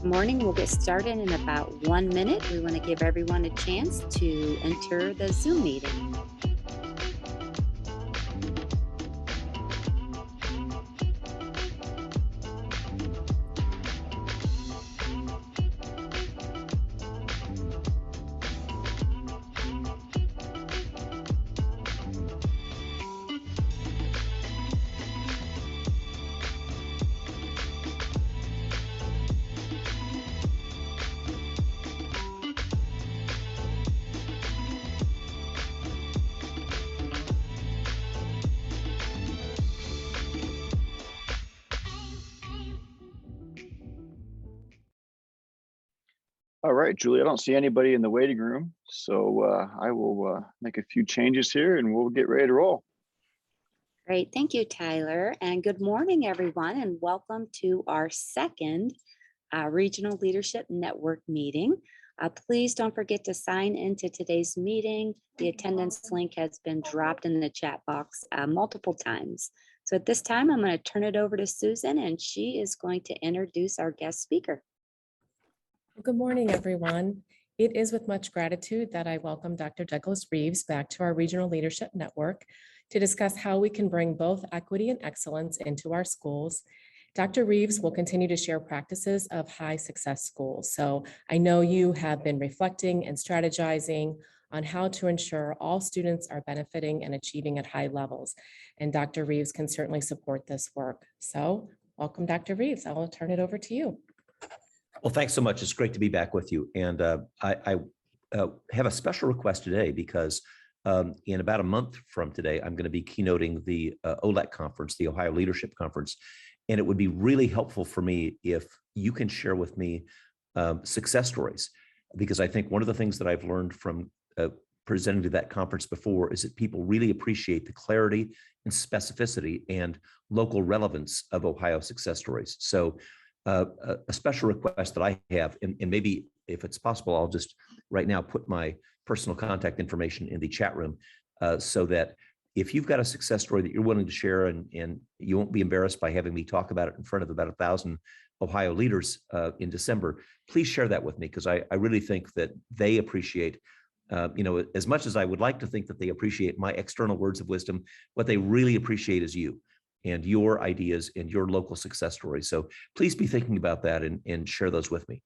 Morning. We'll get started in about 1 minute. We want to give everyone a chance to enter the Zoom meeting. All right, Julie, I don't see anybody in the waiting room, so I will make a few changes here and we'll get ready to roll. Great. Thank you, Tyler. And good morning, everyone, and welcome to our second Regional Leadership Network meeting. Please don't forget to sign into today's meeting. The attendance link has been dropped in the chat box multiple times. So at this time, I'm going to turn it over to Susan, and she is going to introduce our guest speaker. Good morning, everyone. It is with much gratitude that I welcome Dr. Douglas Reeves back to our Regional Leadership Network to discuss how we can bring both equity and excellence into our schools. Dr. Reeves will continue to share practices of high success schools. So I know you have been reflecting and strategizing on how to ensure all students are benefiting and achieving at high levels. And Dr. Reeves can certainly support this work. So welcome, Dr. Reeves. I will turn it over to you. Well, thanks so much. It's great to be back with you. And I have a special request today because in about a month from today, I'm going to be keynoting the OLEC conference, the Ohio Leadership Conference. And it would be really helpful for me if you can share with me success stories, because I think one of the things that I've learned from presenting to that conference before is that people really appreciate the clarity and specificity and local relevance of Ohio success stories. So a special request that I have, and maybe if it's possible, I'll just right now put my personal contact information in the chat room so that if you've got a success story that you're willing to share and you won't be embarrassed by having me talk about it in front of about 1,000 Ohio leaders in December, please share that with me, because I really think that they appreciate, as much as I would like to think that they appreciate my external words of wisdom, what they really appreciate is you and your ideas and your local success stories. So please be thinking about that and share those with me.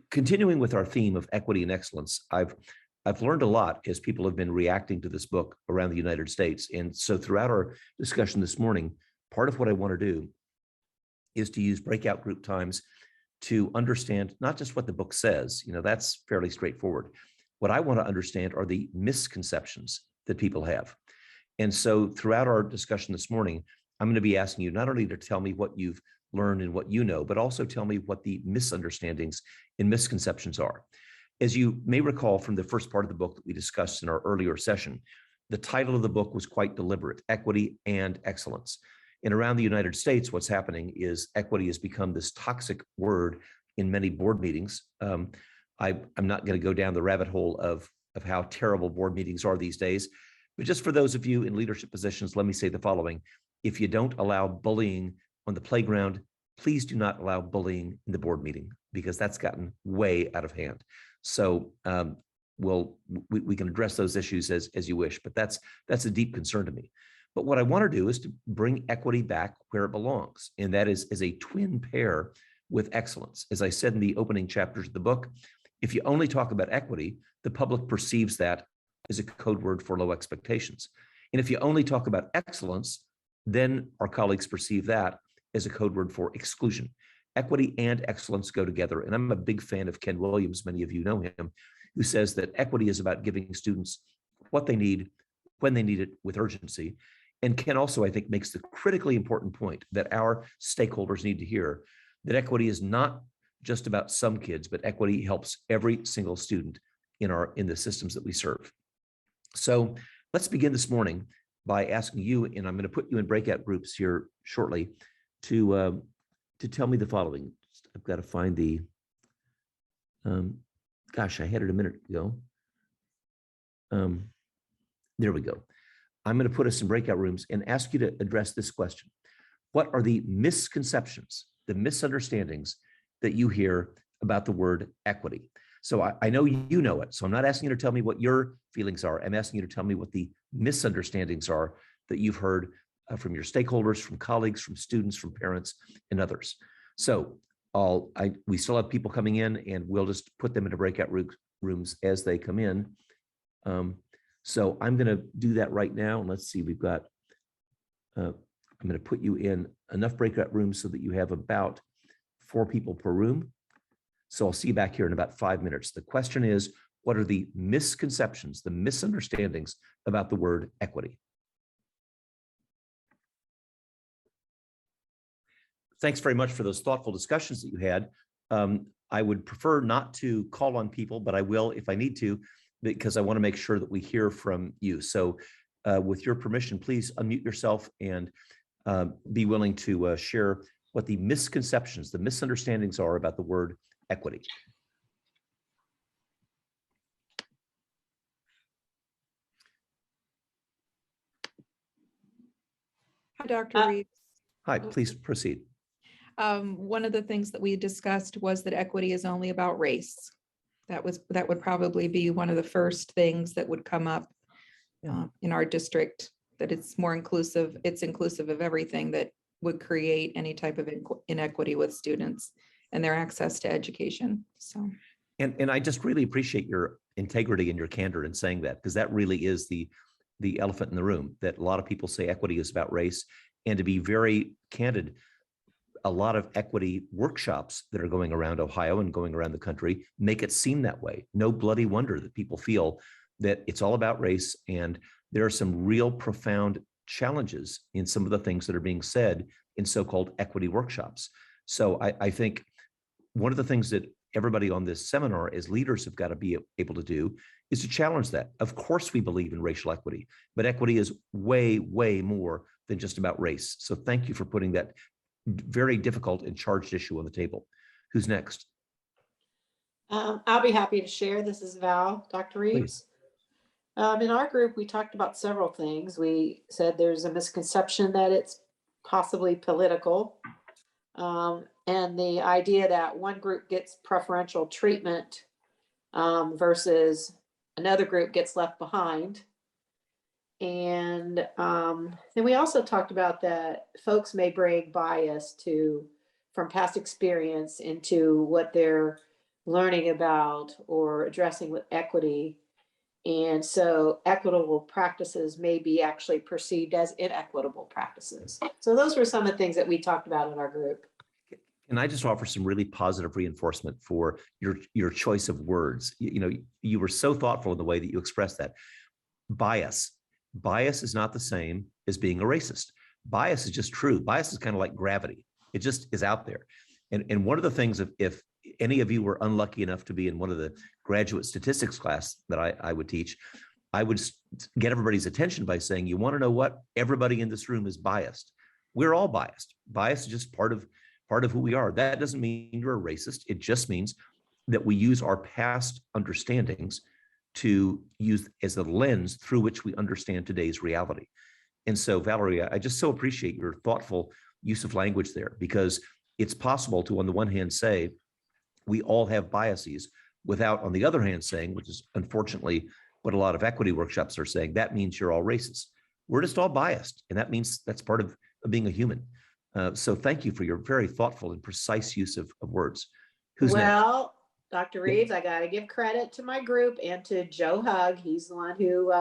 Continuing with our theme of equity and excellence, I've learned a lot as people have been reacting to this book around the United States. And so throughout our discussion this morning, part of what I want to do is to use breakout group times to understand not just what the book says, that's fairly straightforward. What I want to understand are the misconceptions that people have. And so throughout our discussion this morning, I'm going to be asking you not only to tell me what you've learned and what you know, but also tell me what the misunderstandings and misconceptions are. As you may recall from the first part of the book that we discussed in our earlier session, the title of the book was quite deliberate: Equity and Excellence. And around the United States, what's happening is equity has become this toxic word in many board meetings. I'm not going to go down the rabbit hole of how terrible board meetings are these days. But just for those of you in leadership positions, let me say the following. If you don't allow bullying on the playground, please do not allow bullying in the board meeting, because that's gotten way out of hand. So we can address those issues as you wish, but that's a deep concern to me. But what I want to do is to bring equity back where it belongs, and that is as a twin pair with excellence. As I said in the opening chapters of the book, if you only talk about equity, the public perceives that as a code word for low expectations. And if you only talk about excellence, then our colleagues perceive that as a code word for exclusion. Equity and excellence go together. And I'm a big fan of Ken Williams, many of you know him, who says that equity is about giving students what they need, when they need it, with urgency. And Ken also, I think, makes the critically important point that our stakeholders need to hear, that equity is not just about some kids, but equity helps every single student in the systems that we serve. So let's begin this morning by asking you, and I'm going to put you in breakout groups here shortly, to tell me the following. I've got to find the, gosh, I had it a minute ago. There we go. I'm going to put us in breakout rooms and ask you to address this question. What are the misconceptions, the misunderstandings that you hear about the word equity? So I know you know it, so I'm not asking you to tell me what your feelings are. I'm asking you to tell me what the misunderstandings are that you've heard from your stakeholders, from colleagues, from students, from parents, and others. So we still have people coming in, and we'll just put them into breakout rooms as they come in. So I'm going to do that right now. And let's see, we've got, I'm going to put you in enough breakout rooms so that you have about 4 people per room. So I'll see you back here in about 5 minutes. The question is, what are the misconceptions, the misunderstandings about the word equity? Thanks very much for those thoughtful discussions that you had. I would prefer not to call on people, but I will if I need to, because I want to make sure that we hear from you. So with your permission, please unmute yourself and be willing to share what the misconceptions, the misunderstandings are about the word equity. Hi, Dr. Reeves. Hi, please proceed. One of the things that we discussed was that equity is only about race. That would probably be one of the first things that would come up in our district, that it's more inclusive. It's inclusive of everything that would create any type of inequity with students and their access to education. So, and I just really appreciate your integrity and your candor in saying that, because that really is the elephant in the room, that a lot of people say equity is about race. And to be very candid, a lot of equity workshops that are going around Ohio and going around the country make it seem that way. No bloody wonder that people feel that it's all about race. And there are some real profound challenges in some of the things that are being said in so-called equity workshops. So I think one of the things that everybody on this seminar as leaders have got to be able to do is to challenge that. Of course, we believe in racial equity, but equity is way, way more than just about race. So thank you for putting that very difficult and charged issue on the table. Who's next? I'll be happy to share. This is Val, Dr. Reeves. In our group, we talked about several things. We said there's a misconception that it's possibly political. And the idea that one group gets preferential treatment versus another group gets left behind. And then we also talked about that folks may bring bias from past experience into what they're learning about or addressing with equity. And so equitable practices may be actually perceived as inequitable practices. So those were some of the things that we talked about in our group. Can I just offer some really positive reinforcement for your choice of words? You were so thoughtful in the way that you expressed that. Bias is not the same as being a racist. Bias is just true. Bias is kind of like gravity. It just is out there. And one of the things, if any of you were unlucky enough to be in one of the graduate statistics class that I would teach, I would get everybody's attention by saying, you want to know what? Everybody in this room is biased. We're all biased. Bias is just part of who we are. That doesn't mean you're a racist. It just means that we use our past understandings to use as a lens through which we understand today's reality. And so, Valerie, I just so appreciate your thoughtful use of language there, because it's possible to, on the one hand, say we all have biases without, on the other hand, saying, which is unfortunately what a lot of equity workshops are saying, that means you're all racist. We're just all biased. And that means that's part of being a human. So thank you for your very thoughtful and precise use of words. Who's next? Dr. Reeves, I got to give credit to my group and to Joe Hug. He's the one who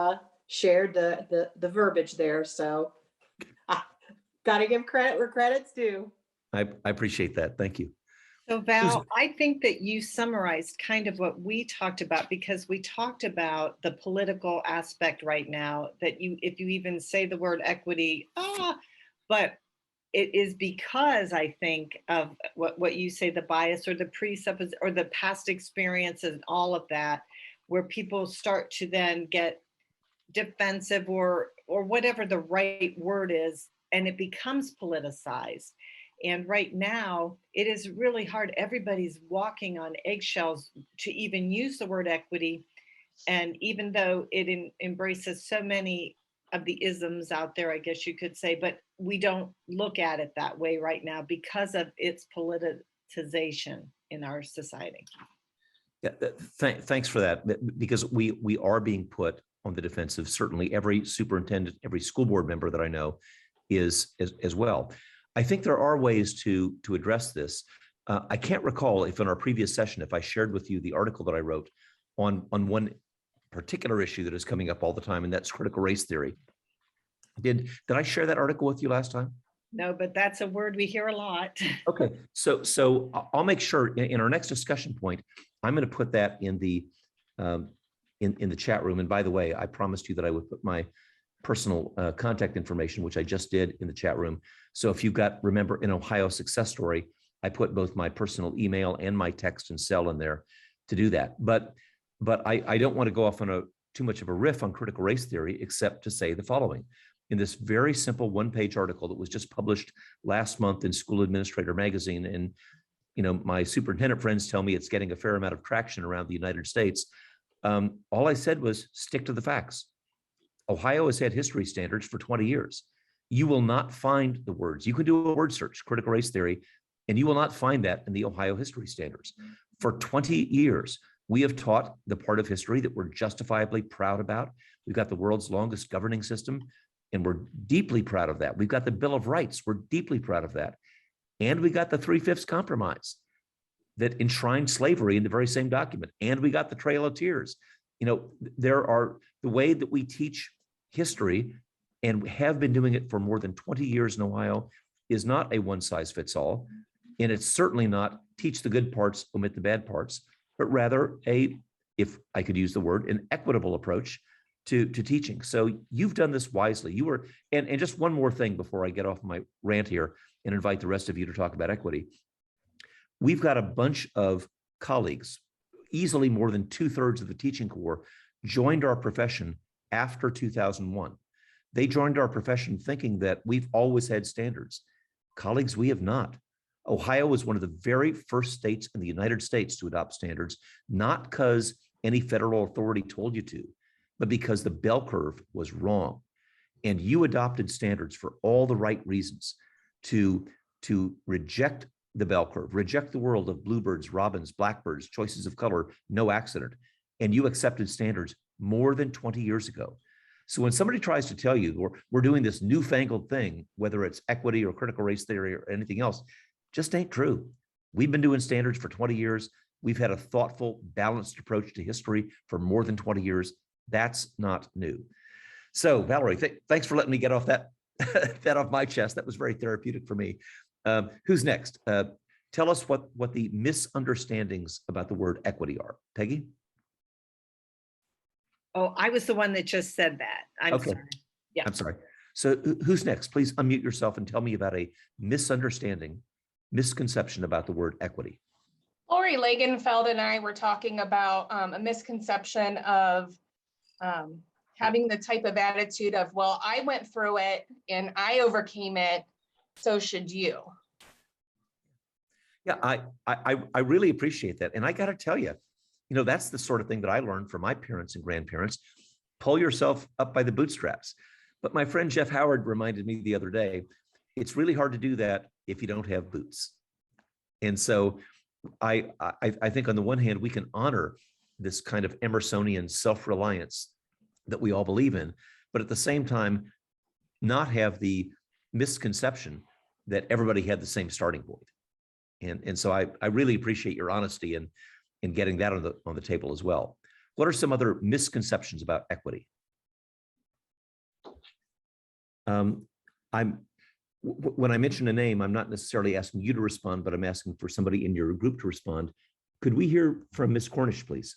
shared the verbiage there. So I got to give credit where credit's due. I appreciate that. Thank you. So Val, I think that you summarized kind of what we talked about, because we talked about the political aspect right now, that if you even say the word equity, but it is because I think of what you say, the bias or the presupposition or the past experiences and all of that, where people start to then get defensive or whatever the right word is, and it becomes politicized. And right now, it is really hard. Everybody's walking on eggshells to even use the word equity. And even though it embraces so many of the isms out there, I guess you could say, but we don't look at it that way right now because of its politicization in our society. Yeah, thanks for that, because we are being put on the defensive. Certainly, every superintendent, every school board member that I know is as well. I think there are ways to address this. I can't recall if in our previous session, if I shared with you the article that I wrote on one particular issue that is coming up all the time, and that's critical race theory. Did I share that article with you last time? No, but that's a word we hear a lot. Okay, so I'll make sure in our next discussion point, I'm going to put that in the in the chat room. And by the way, I promised you that I would put my personal contact information, which I just did, in the chat room. So if you've got, remember, an Ohio success story, I put both my personal email and my text and cell in there to do that. But I don't want to go off on too much of a riff on critical race theory, except to say the following. In this very simple one-page article that was just published last month in School Administrator Magazine, and my superintendent friends tell me it's getting a fair amount of traction around the United States. All I said was stick to the facts. Ohio has had history standards for 20 years. You will not find the words. You can do a word search, critical race theory, and you will not find that in the Ohio history standards. For 20 years, we have taught the part of history that we're justifiably proud about. We've got the world's longest governing system, and we're deeply proud of that. We've got the Bill of Rights. We're deeply proud of that. And we got the 3/5 compromise that enshrined slavery in the very same document. And we got the Trail of Tears. There are the way that we teach history, and have been doing it for more than 20 years in Ohio, is not a one size fits all. And it's certainly not teach the good parts, omit the bad parts, but rather if I could use the word, an equitable approach to teaching. So you've done this wisely. And just one more thing before I get off my rant here and invite the rest of you to talk about equity. We've got a bunch of colleagues, easily more than 2/3 of the teaching corps, joined our profession after 2001. They joined our profession thinking that we've always had standards. Colleagues, we have not. Ohio was one of the very first states in the United States to adopt standards, not because any federal authority told you to, but because the bell curve was wrong. And you adopted standards for all the right reasons, to reject the bell curve, reject the world of bluebirds, robins, blackbirds, choices of color, no accident. And you accepted standards more than 20 years ago. So when somebody tries to tell you we're doing this newfangled thing, whether it's equity or critical race theory or anything else, just ain't true. We've been doing standards for 20 years. We've had a thoughtful, balanced approach to history for more than 20 years. That's not new. So Valerie, thanks for letting me get off that off my chest. That was very therapeutic for me. Who's next? Tell us what the misunderstandings about the word equity are. Peggy? Oh, I was the one that just said that. I'm sorry. Yeah. I'm sorry. So who's next? Please unmute yourself and tell me about a misconception about the word equity. Lori Lagenfeld and I were talking about a misconception of having the type of attitude of, well, I went through it and I overcame it, so should you. Yeah, I really appreciate that. And I got to tell you, that's the sort of thing that I learned from my parents and grandparents. Pull yourself up by the bootstraps. But my friend Jeff Howard reminded me the other day, it's really hard to do that if you don't have boots. And so I think on the one hand, we can honor this kind of Emersonian self-reliance that we all believe in, but at the same time, not have the misconception that everybody had the same starting point. And so I really appreciate your honesty in getting that on the table as well. What are some other misconceptions about equity? When I mention a name, I'm not necessarily asking you to respond, but I'm asking for somebody in your group to respond. Could we hear from Ms. Cornish, please?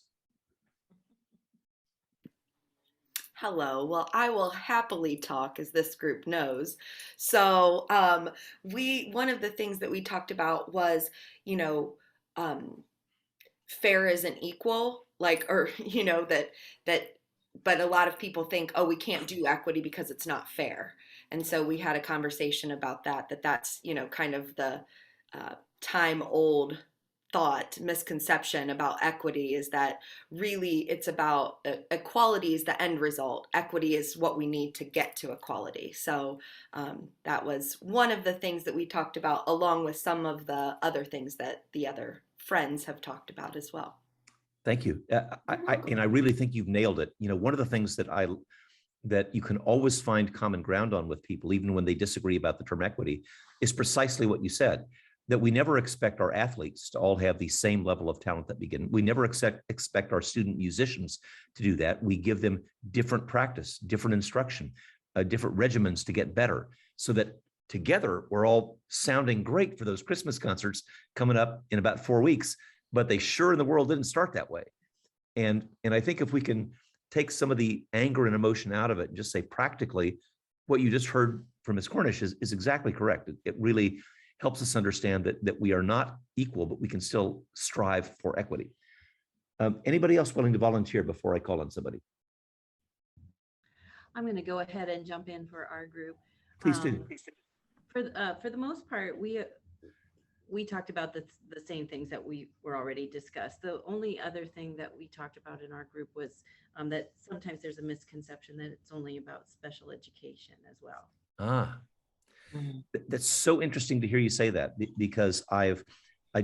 Hello. Well, I will happily talk, as this group knows. So one of the things that we talked about was, fair isn't equal, that but a lot of people think, oh, we can't do equity because it's not fair. And so we had a conversation about that's, you know, kind of the time old misconception about equity, is that really it's about equality is the end result. Equity is what we need to get to equality. So that was one of the things that we talked about, along with some of the other things that the other friends have talked about as well. Thank you. And I really think you've nailed it. You know, one of the things that you can always find common ground on with people, even when they disagree about the term equity, is precisely what you said, that we never expect our athletes to all have the same level of talent that begin. We never expect our student musicians to do that. We give them different practice, different instruction, different regimens to get better, so that together we're all sounding great for those Christmas concerts coming up in about 4 weeks. But they sure in the world didn't start that way. And I think if we can take some of the anger and emotion out of it and just say practically, what you just heard from Ms. Cornish is exactly correct. It really helps us understand that we are not equal, but we can still strive for equity. Anybody else willing to volunteer before I call on somebody? I'm going to go ahead and jump in for our group. Please do. For the most part, we talked about the same things that we were already discussed. The only other thing that we talked about in our group was that sometimes there's a misconception that it's only about special education as well. That's so interesting to hear you say that, because I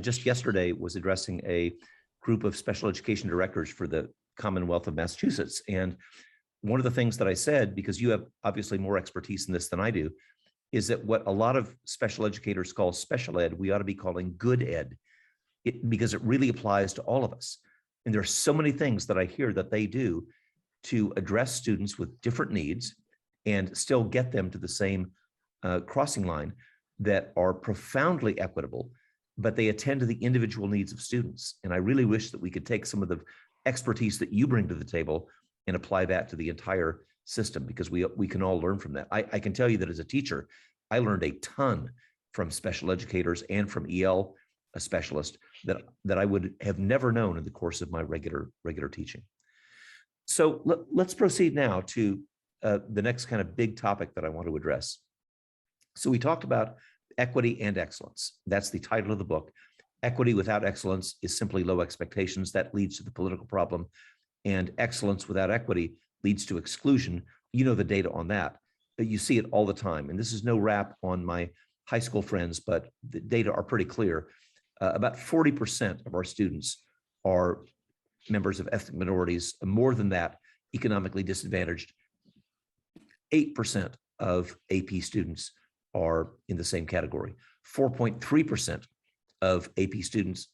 just yesterday was addressing a group of special education directors for the Commonwealth of Massachusetts. And one of the things that I said, because you have obviously more expertise in this than I do, is that what a lot of special educators call special ed, we ought to be calling good ed, because it really applies to all of us. And there are so many things that I hear that they do to address students with different needs and still get them to the same crossing line, that are profoundly equitable, but they attend to the individual needs of students. And I really wish that we could take some of the expertise that you bring to the table and apply that to the entire system, because we can all learn from that. I can tell you that as a teacher, I learned a ton from special educators and from EL specialists that I would have never known in the course of my regular teaching. So let's proceed now to the next kind of big topic that I want to address. So we talked about equity and excellence. That's the title of the book. Equity without excellence is simply low expectations. That leads to the political problem. And excellence without equity leads to exclusion. You know the data on that. You see it all the time. And this is no rap on my high school friends, but the data are pretty clear. About 40% of our students are members of ethnic minorities. More than that, economically disadvantaged. 8% of AP students are in the same category. 4.3% of AP students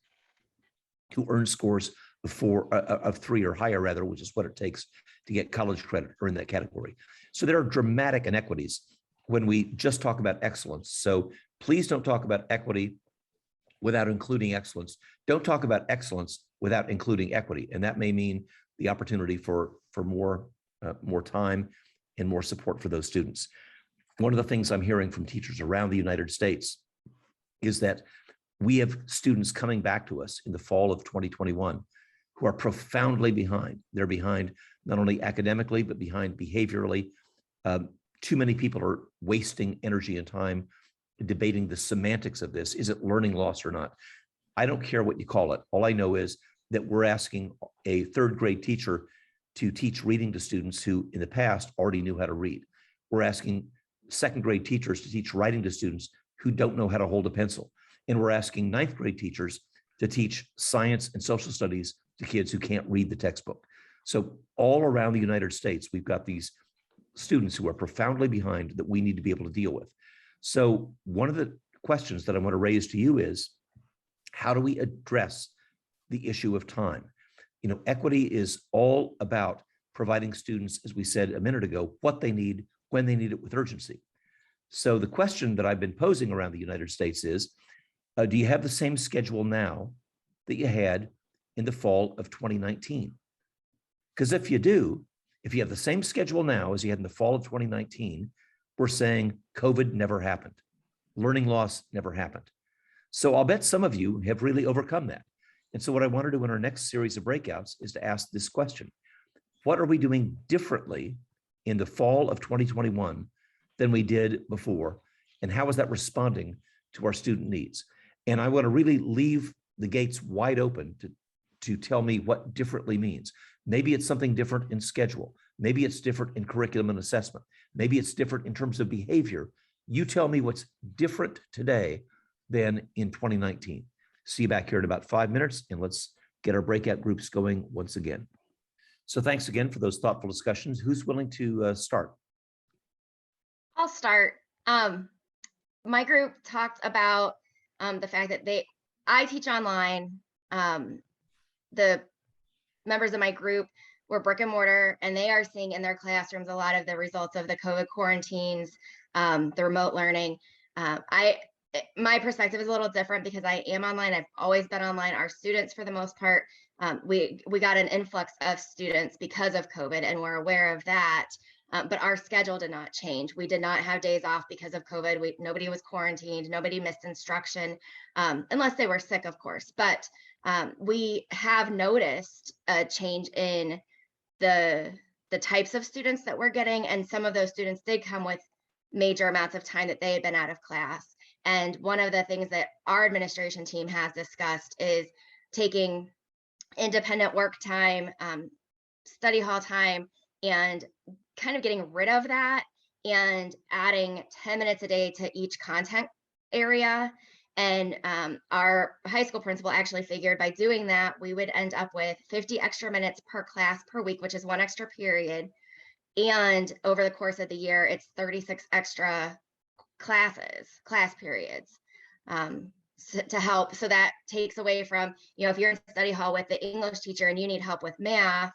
who earn scores of 3 or higher, rather, which is what it takes to get college credit, are in that category. So there are dramatic inequities when we just talk about excellence. So please don't talk about equity without including excellence. Don't talk about excellence without including equity. And that may mean the opportunity for more time and more support for those students. One of the things I'm hearing from teachers around the United States is that we have students coming back to us in the fall of 2021 who are profoundly behind. They're behind not only academically, but behind behaviorally. Too many people are wasting energy and time debating the semantics of this. Is it learning loss or not? I don't care what you call it. All I know is that we're asking a 3rd grade teacher to teach reading to students who in the past already knew how to read. We're asking 2nd grade teachers to teach writing to students who don't know how to hold a pencil. And we're asking 9th grade teachers to teach science and social studies to kids who can't read the textbook. So all around the United States, we've got these students who are profoundly behind that we need to be able to deal with. So one of the questions that I want to raise to you is, how do we address the issue of time? You know, equity is all about providing students, as we said a minute ago, what they need, when they need it, with urgency. So the question that I've been posing around the United States is, do you have the same schedule now that you had in the fall of 2019? Because if you do, if you have the same schedule now as you had in the fall of 2019, we're saying COVID never happened. Learning loss never happened. So I'll bet some of you have really overcome that. And so what I want to do in our next series of breakouts is to ask this question. what are we doing differently in the fall of 2021 than we did before? And how is that responding to our student needs? And I want to really leave the gates wide open to tell me what differently means. Maybe it's something different in schedule. Maybe it's different in curriculum and assessment. Maybe it's different in terms of behavior. You tell me what's different today than in 2019. See you back here in about 5 minutes, and let's get our breakout groups going once again. So thanks again for those thoughtful discussions. Who's willing to start? I'll start. My group talked about the fact that I teach online. The members of my group were brick and mortar, and they are seeing in their classrooms a lot of the results of the COVID quarantines, the remote learning. My perspective is a little different because I am online. I've always been online. Our students, for the most part, we got an influx of students because of COVID, and we're aware of that. But our schedule did not change. We did not have days off because of COVID. Nobody was quarantined. Nobody missed instruction, unless they were sick, of course. But we have noticed a change in the types of students that we're getting, and some of those students did come with major amounts of time that they had been out of class. And one of the things that our administration team has discussed is taking independent work time, study hall time, and kind of getting rid of that and adding 10 minutes a day to each content area. And our high school principal actually figured by doing that, we would end up with 50 extra minutes per class per week, which is 1 extra period. And over the course of the year, it's 36 extra class periods to help. So that takes away from, if you're in study hall with the English teacher and you need help with math,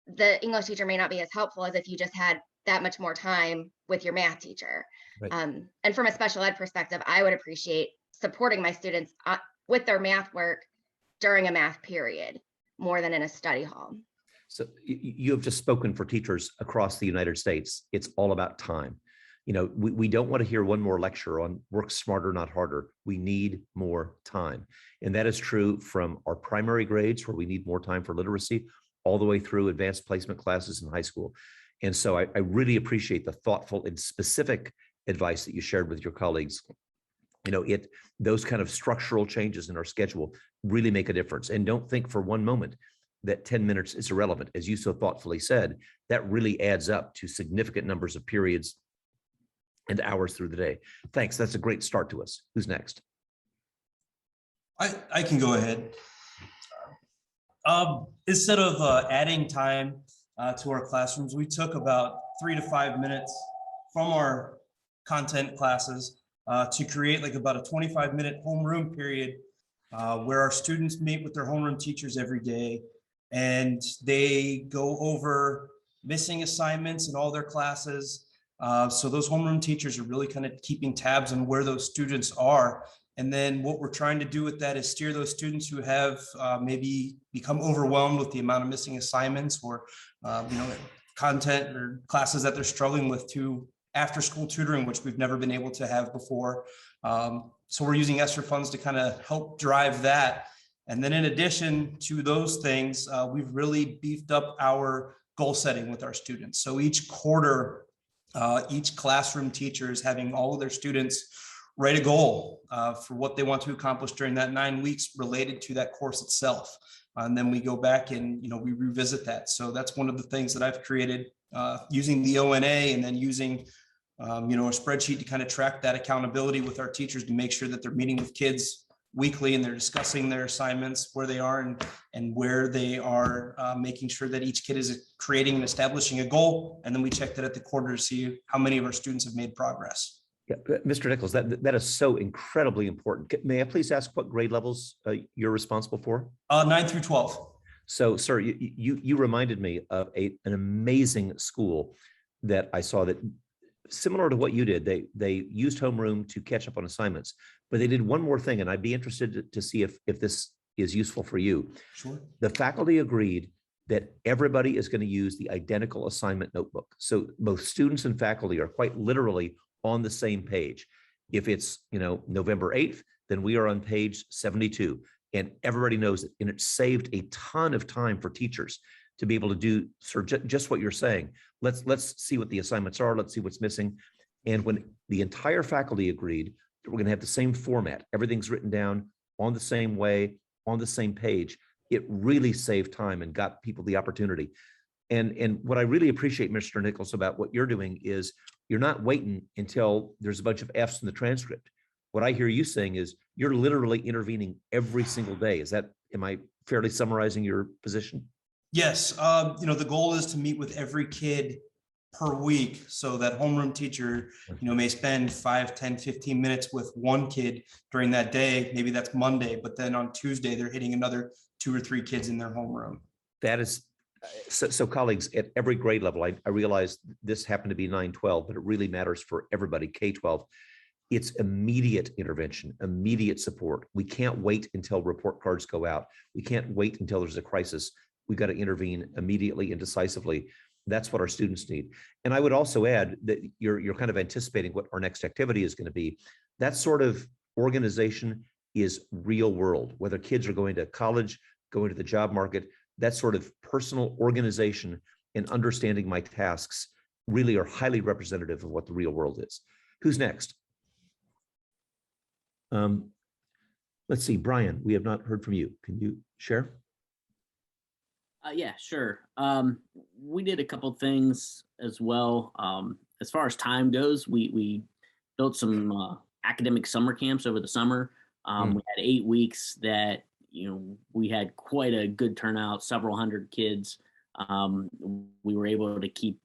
the English teacher may not be as helpful as if you just had that much more time with your math teacher. Right. And from a special ed perspective, I would appreciate supporting my students with their math work during a math period more than in a study hall. So you have just spoken for teachers across the United States. It's all about time. We don't want to hear one more lecture on work smarter, not harder. We need more time. And that is true from our primary grades, where we need more time for literacy, all the way through advanced placement classes in high school. And so I really appreciate the thoughtful and specific advice that you shared with your colleagues. Those kind of structural changes in our schedule really make a difference. And don't think for one moment that 10 minutes is irrelevant. As you so thoughtfully said, that really adds up to significant numbers of periods and hours through the day. Thanks. That's a great start to us. Who's next? I can go ahead. Instead of adding time to our classrooms, we took about 3 to 5 minutes from our content classes to create like about a 25-minute homeroom period where our students meet with their homeroom teachers every day, and they go over missing assignments in all their classes. So those homeroom teachers are really kind of keeping tabs on where those students are. And then what we're trying to do with that is steer those students who have maybe become overwhelmed with the amount of missing assignments or content or classes that they're struggling with to after school tutoring, which we've never been able to have before. So we're using ESSER funds to kind of help drive that. And then in addition to those things, we've really beefed up our goal setting with our students. So each quarter, each classroom teacher is having all of their students write a goal for what they want to accomplish during that 9 weeks related to that course itself. And then we go back and, we revisit that. So that's one of the things that I've created using the ONA, and then using, a spreadsheet to kind of track that accountability with our teachers to make sure that they're meeting with kids weekly and they're discussing their assignments, where they are and where they are, making sure that each kid is creating and establishing a goal. And then we check that at the quarter to see how many of our students have made progress. Yeah, Mr. Nichols, that is so incredibly important. May I please ask what grade levels you're responsible for? 9 through 12. So, sir, you reminded me of an amazing school that I saw that, similar to what you did, they used homeroom to catch up on assignments, but they did one more thing, and I'd be interested to see if this is useful for you. Sure. The faculty agreed that everybody is going to use the identical assignment notebook. So both students and faculty are quite literally on the same page. If it's, November 8th, then we are on page 72, and everybody knows it. And it saved a ton of time for teachers to be able to do sort of just what you're saying. Let's see what the assignments are. Let's see what's missing. And when the entire faculty agreed that we're going to have the same format, everything's written down on the same way, on the same page, it really saved time and got people the opportunity. And what I really appreciate, Mr. Nichols, about what you're doing is you're not waiting until there's a bunch of F's in the transcript. What I hear you saying is you're literally intervening every single day. Am I fairly summarizing your position? Yes, the goal is to meet with every kid per week. So that homeroom teacher, may spend 5, 10, 15 minutes with one kid during that day. Maybe that's Monday, but then on Tuesday, they're hitting another 2 or 3 kids in their homeroom. That is, so colleagues at every grade level, I realize this happened to be 9-12, but it really matters for everybody, K-12. It's immediate intervention, immediate support. We can't wait until report cards go out. We can't wait until there's a crisis. We've got to intervene immediately and decisively. That's what our students need. And I would also add that you're kind of anticipating what our next activity is going to be. That sort of organization is real world, whether kids are going to college, going to the job market, that sort of personal organization and understanding my tasks really are highly representative of what the real world is. Who's next? Let's see, Brian, we have not heard from you. Can you share? Yeah, sure. We did a couple things as well. As far as time goes, we built some academic summer camps over the summer. We had 8 weeks that, we had quite a good turnout, several hundred kids. We were able to keep,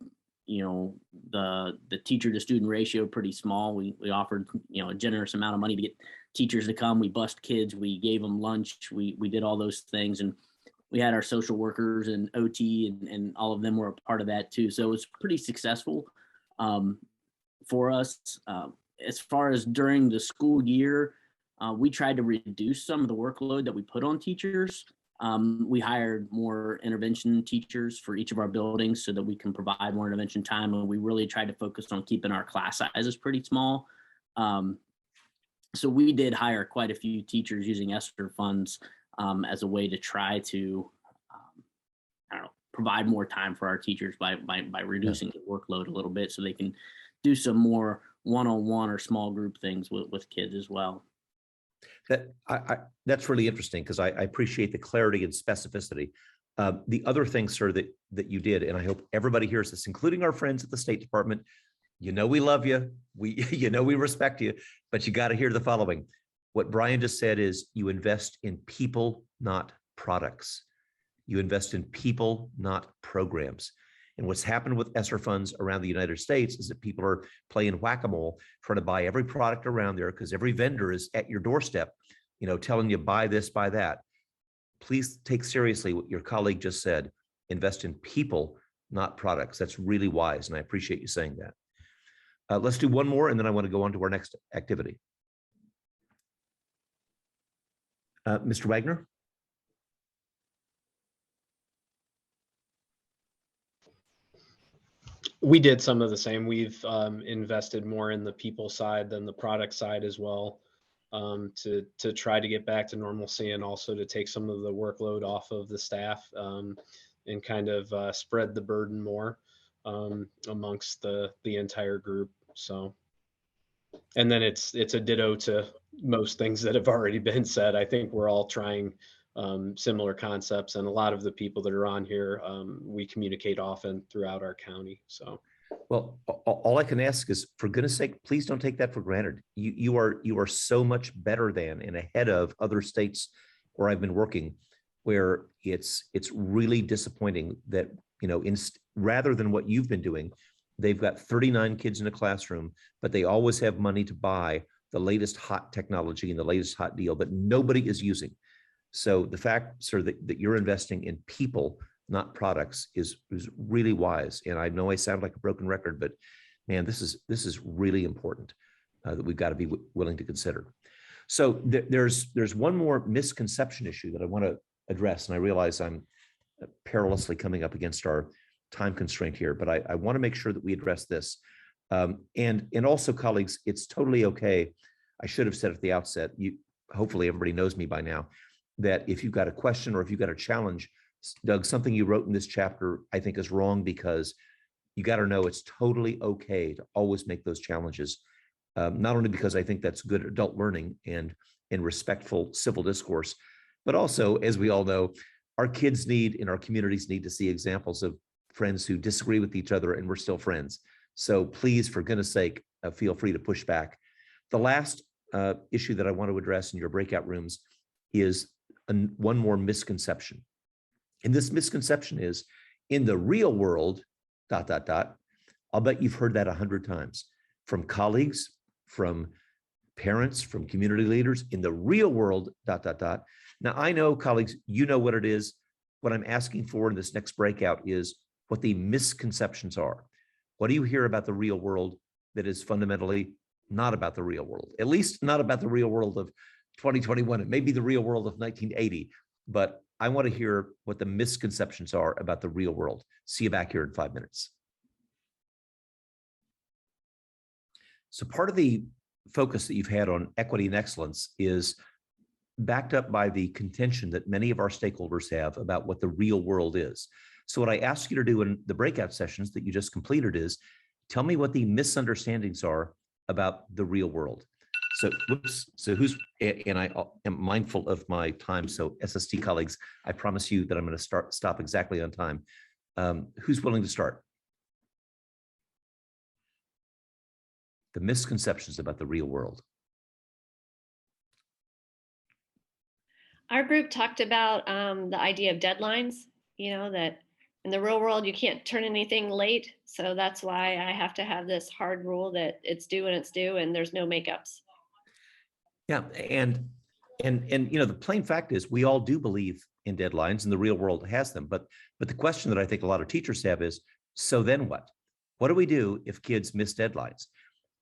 the teacher to student ratio pretty small. We offered, a generous amount of money to get teachers to come. We bussed kids. We gave them lunch. We did all those things. And we had our social workers and OT and all of them were a part of that too. So it was pretty successful for us. As far as during the school year, we tried to reduce some of the workload that we put on teachers. We hired more intervention teachers for each of our buildings so that we can provide more intervention time. And we really tried to focus on keeping our class sizes pretty small. So we did hire quite a few teachers using ESSER funds as a way to try to, provide more time for our teachers by reducing the workload a little bit so they can do some more one-on-one or small group things with kids as well. That's really interesting because I appreciate the clarity and specificity. The other thing, sir, that you did, and I hope everybody hears this, including our friends at the State Department, we love you, we respect you, but you got to hear the following. What Brian just said is you invest in people, not products. You invest in people, not programs. And what's happened with ESSER funds around the United States is that people are playing whack-a-mole, trying to buy every product around there because every vendor is at your doorstep, telling you buy this, buy that. Please take seriously what your colleague just said. Invest in people, not products. That's really wise, and I appreciate you saying that. Let's do one more, and then I want to go on to our next activity. Mr. Wagner? We did some of the same. We've invested more in the people side than the product side as well, to try to get back to normalcy and also to take some of the workload off of the staff and kind of spread the burden more amongst the entire group. So, and then it's a ditto to most things that have already been said. I think we're all trying similar concepts, and a lot of the people that are on here, we communicate often throughout our county. So, well, all I can ask is, for goodness sake, please don't take that for granted. You are so much better than and ahead of other states where I've been working, where it's really disappointing that rather than what you've been doing, they've got 39 kids in a classroom, but they always have money to buy the latest hot technology and the latest hot deal that nobody is using. So the fact, sir, that you're investing in people, not products, is really wise. And I know I sound like a broken record, but man, this is really important that we've got to be willing to consider. So there's one more misconception issue that I want to address, and I realize I'm perilously coming up against our time constraint here, but I want to make sure that we address this. And also, colleagues, it's totally okay. I should have said at the outset, hopefully everybody knows me by now, that if you've got a question or if you've got a challenge, Doug, something you wrote in this chapter, I think is wrong because you got to know it's totally okay to always make those challenges. Not only because I think that's good adult learning and respectful civil discourse, but also, as we all know, our kids need and our communities need to see examples of friends who disagree with each other and we're still friends. So please, for goodness sake, feel free to push back. The last issue that I want to address in your breakout rooms is one more misconception. And this misconception is, in the real world, ... I'll bet you've heard that 100 times from colleagues, from parents, from community leaders. In the real world, ... Now, I know, colleagues, you know what it is. What I'm asking for in this next breakout is what the misconceptions are. What do you hear about the real world that is fundamentally not about the real world? At least not about the real world of 2021. It may be the real world of 1980, but I want to hear what the misconceptions are about the real world. See you back here in 5 minutes. So part of the focus that you've had on equity and excellence is backed up by the contention that many of our stakeholders have about what the real world is. So what I ask you to do in the breakout sessions that you just completed is tell me what the misunderstandings are about the real world. So, whoops, so who's, and I am mindful of my time. So SST colleagues, I promise you that I'm going to stop exactly on time. Who's willing to start? The misconceptions about the real world. Our group talked about the idea of deadlines, that in the real world, you can't turn anything late. So that's why I have to have this hard rule that it's due when it's due and there's no makeups. Yeah, and the plain fact is we all do believe in deadlines and the real world has them. But the question that I think a lot of teachers have is, so then what? What do we do if kids miss deadlines?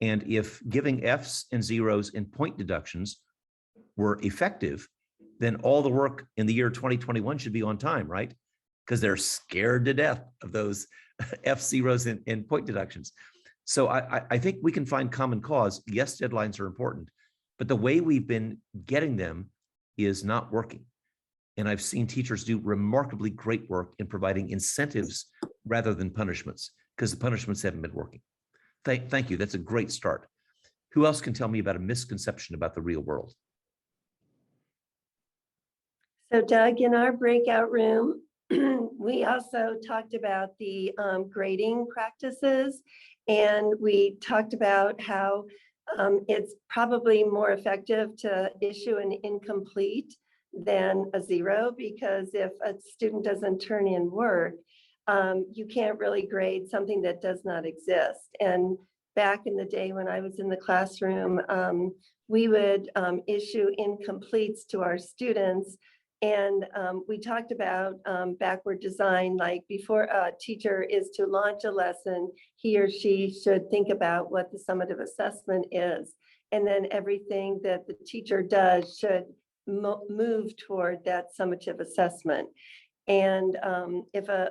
And if giving Fs and zeros and point deductions were effective, then all the work in the year 2021 should be on time, right? Because they're scared to death of those F zeros and point deductions. So I think we can find common cause. Yes, deadlines are important, but the way we've been getting them is not working. And I've seen teachers do remarkably great work in providing incentives rather than punishments, because the punishments haven't been working. Thank you. That's a great start. Who else can tell me about a misconception about the real world? So Doug, in our breakout room, we also talked about the grading practices, and we talked about how it's probably more effective to issue an incomplete than a zero, because if a student doesn't turn in work, you can't really grade something that does not exist. And back in the day when I was in the classroom, we would issue incompletes to our students. And we talked about backward design, like before a teacher is to launch a lesson, he or she should think about what the summative assessment is. And then everything that the teacher does should move toward that summative assessment. And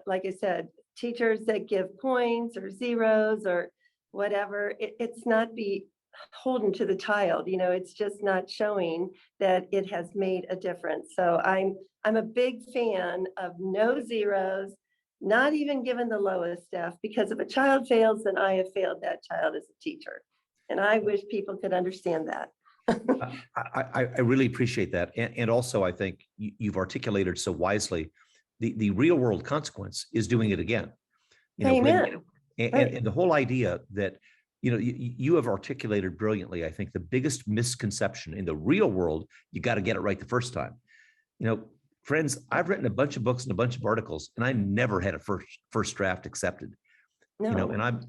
like I said, teachers that give points or zeros or whatever, it's not beholden to the child, it's just not showing that it has made a difference. So I'm a big fan of no zeros, not even given the lowest F, because if a child fails, then I have failed that child as a teacher. And I wish people could understand that. I really appreciate that. And also, I think you've articulated so wisely, the real world consequence is doing it again. Amen. And the whole idea that, you have articulated brilliantly, I think the biggest misconception in the real world, you got to get it right the first time. Friends, I've written a bunch of books and a bunch of articles, and I never had a first draft accepted. No. And I'm,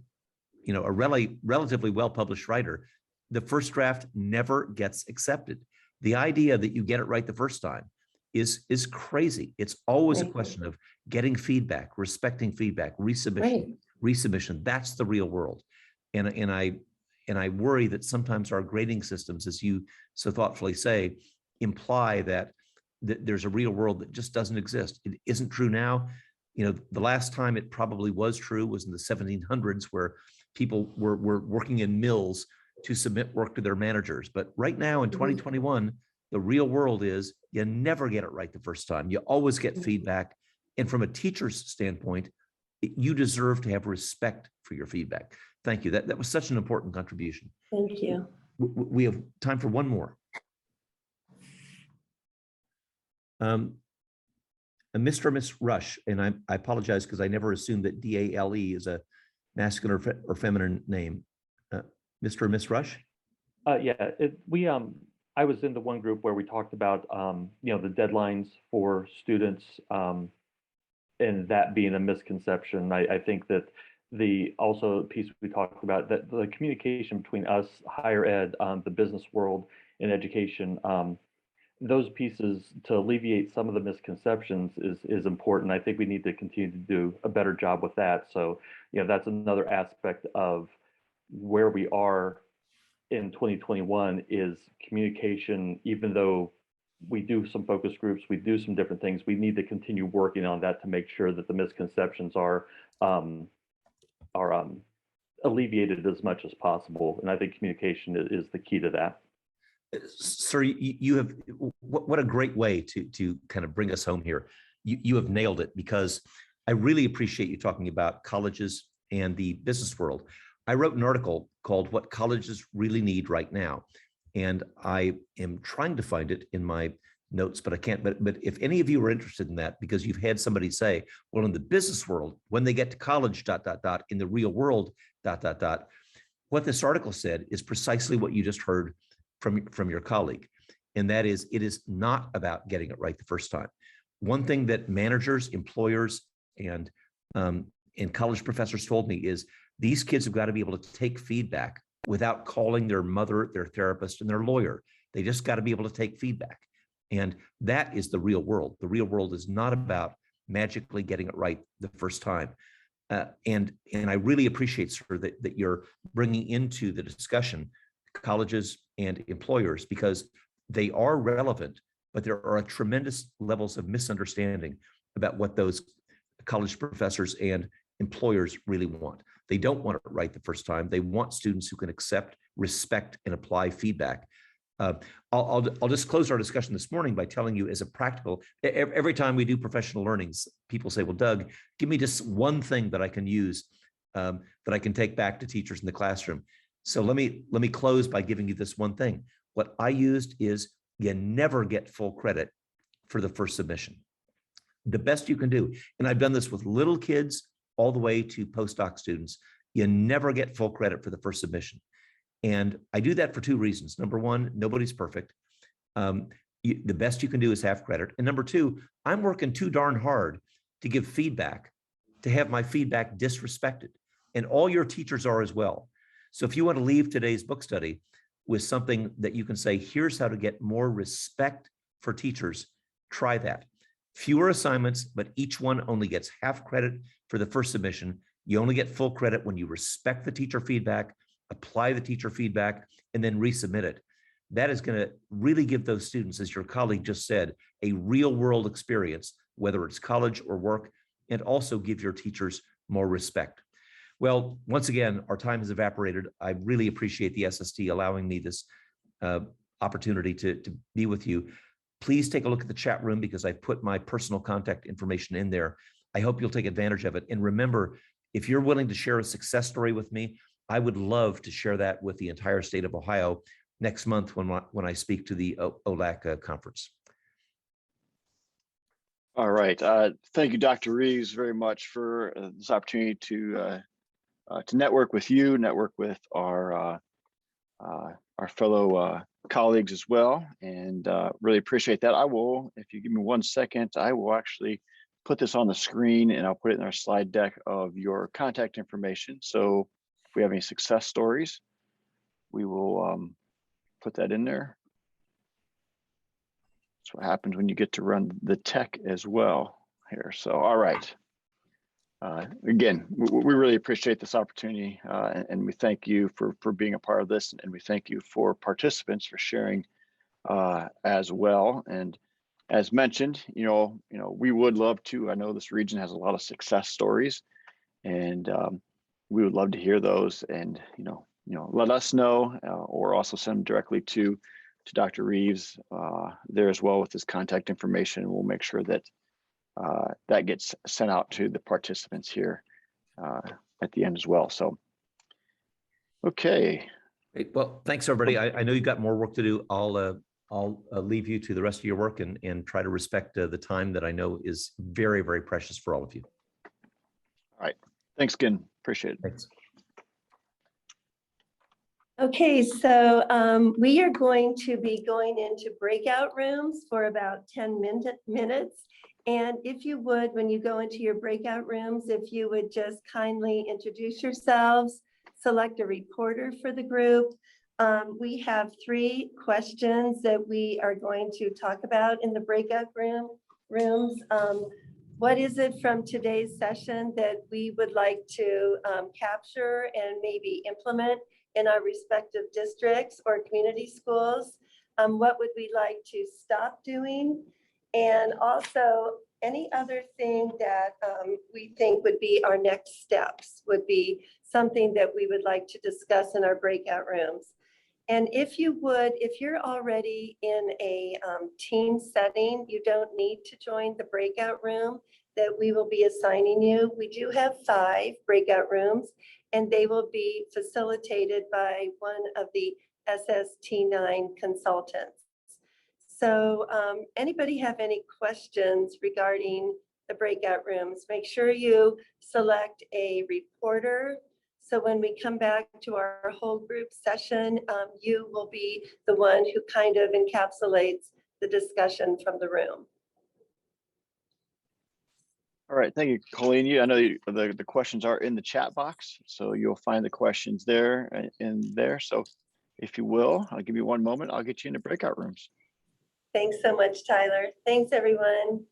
a relatively well-published writer. The first draft never gets accepted. The idea that you get it right the first time is crazy. It's always a question of getting feedback, respecting feedback, resubmission. That's the real world. And I worry that sometimes our grading systems, as you so thoughtfully say, imply that there's a real world that just doesn't exist. It isn't true now. The last time it probably was true was in the 1700s, where people were working in mills to submit work to their managers. But right now in 2021, the real world is you never get it right the first time. You always get feedback. And from a teacher's standpoint, you deserve to have respect for your feedback. Thank you. That was such an important contribution. Thank you. We have time for one more. Mr. or Miss Rush, and I apologize because I never assumed that D-A-L-E is a masculine or feminine name. Mr. or Miss Rush? Yeah, I was in the one group where we talked about, the deadlines for students, and that being a misconception. I think that also piece we talked about, that the communication between us, higher ed, the business world, and education, those pieces to alleviate some of the misconceptions is important. I think we need to continue to do a better job with that. So, that's another aspect of where we are in 2021 is communication. Even though we do some focus groups, we do some different things, we need to continue working on that to make sure that the misconceptions are alleviated as much as possible. And I think communication is the key to that. Sir, you have, what a great way to kind of bring us home here. You have nailed it, because I really appreciate you talking about colleges and the business world. I wrote an article called "What Colleges Really Need Right Now," and I am trying to find it in my notes, but I can't. But if any of you are interested in that, because you've had somebody say, well, in the business world, when they get to college, ... in the real world, ... what this article said is precisely what you just heard from your colleague. And that is, it is not about getting it right the first time. One thing that managers, employers, and college professors told me is these kids have got to be able to take feedback without calling their mother, their therapist, and their lawyer. They just got to be able to take feedback. And that is the real world. The real world is not about magically getting it right the first time. And I really appreciate, sir, that you're bringing into the discussion colleges and employers, because they are relevant, but there are tremendous levels of misunderstanding about what those college professors and employers really want. They don't want it right the first time. They want students who can accept, respect, and apply feedback. I'll just close our discussion this morning by telling you, as a practical, every time we do professional learnings, people say, well, Doug, give me just one thing that I can use, that I can take back to teachers in the classroom. So let me close by giving you this one thing. What I used is, you never get full credit for the first submission. The best you can do, and I've done this with little kids all the way to postdoc students, you never get full credit for the first submission. And I do that for two reasons. Number one, nobody's perfect. The best you can do is half credit. And number two, I'm working too darn hard to give feedback, to have my feedback disrespected. And all your teachers are as well. So if you want to leave today's book study with something that you can say, here's how to get more respect for teachers, try that. Fewer assignments, but each one only gets half credit for the first submission. You only get full credit when you respect the teacher feedback, apply the teacher feedback, and then resubmit it. That is going to really give those students, as your colleague just said, a real world experience, whether it's college or work, and also give your teachers more respect. Well, once again, our time has evaporated. I really appreciate the SST allowing me this opportunity to be with you. Please take a look at the chat room, because I've put my personal contact information in there. I hope you'll take advantage of it. And remember, if you're willing to share a success story with me, I would love to share that with the entire state of Ohio next month when I speak to the OLAC conference. All right. Thank you, Dr. Reeves, very much for this opportunity to network with you, network with our fellow colleagues as well, and really appreciate that. I will, if you give me 1 second, I will actually put this on the screen, and I'll put it in our slide deck of your contact information. So if we have any success stories, we will put that in there. That's what happens when you get to run the tech as well here. So, all right. Again, we really appreciate this opportunity, and we thank you for being a part of this, and we thank you for participants for sharing as well. And as mentioned, we would love to. I know this region has a lot of success stories, and we would love to hear those. And let us know, or also send them directly to Dr. Reeves there as well with his contact information. We'll make sure that that gets sent out to the participants here at the end as well. So, okay. Great. Well, thanks everybody. I know you've got more work to do. I'll leave you to the rest of your work and try to respect the time that I know is very, very precious for all of you. All right. Thanks again. Appreciate it. Thanks. Okay, so we are going to be going into breakout rooms for about 10 minutes. And if you would, when you go into your breakout rooms, if you would just kindly introduce yourselves, select a reporter for the group. We have 3 questions that we are going to talk about in the breakout rooms. What is it from today's session that we would like to capture and maybe implement in our respective districts or community schools? What would we like to stop doing? And also any other thing that we think would be our next steps would be something that we would like to discuss in our breakout rooms. And if you would, if you're already in a team setting, you don't need to join the breakout room that we will be assigning you. We do have 5 breakout rooms, and they will be facilitated by one of the SST9 consultants. So anybody have any questions regarding the breakout rooms? Make sure you select a reporter. So when we come back to our whole group session, you will be the one who kind of encapsulates the discussion from the room. All right, thank you, Colleen. I know the questions are in the chat box, so you'll find the questions there in there. So if you will, I'll give you one moment. I'll get you into breakout rooms. Thanks so much, Tyler. Thanks, everyone.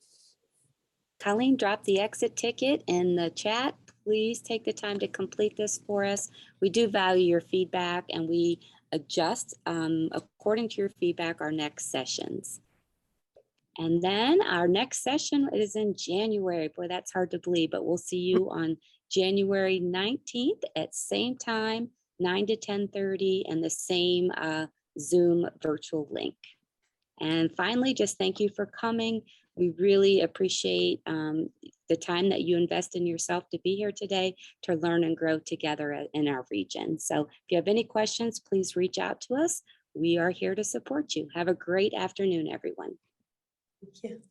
Colleen dropped the exit ticket in the chat. Please take the time to complete this for us. We do value your feedback, and we adjust according to your feedback our next sessions. And then our next session is in January. Boy, that's hard to believe, but we'll see you on January 19th at same time, 9 to 10:30, and the same Zoom virtual link. And finally, just thank you for coming. We really appreciate the time that you invest in yourself to be here today to learn and grow together in our region. So if you have any questions, please reach out to us. We are here to support you. Have a great afternoon, everyone. Thank you.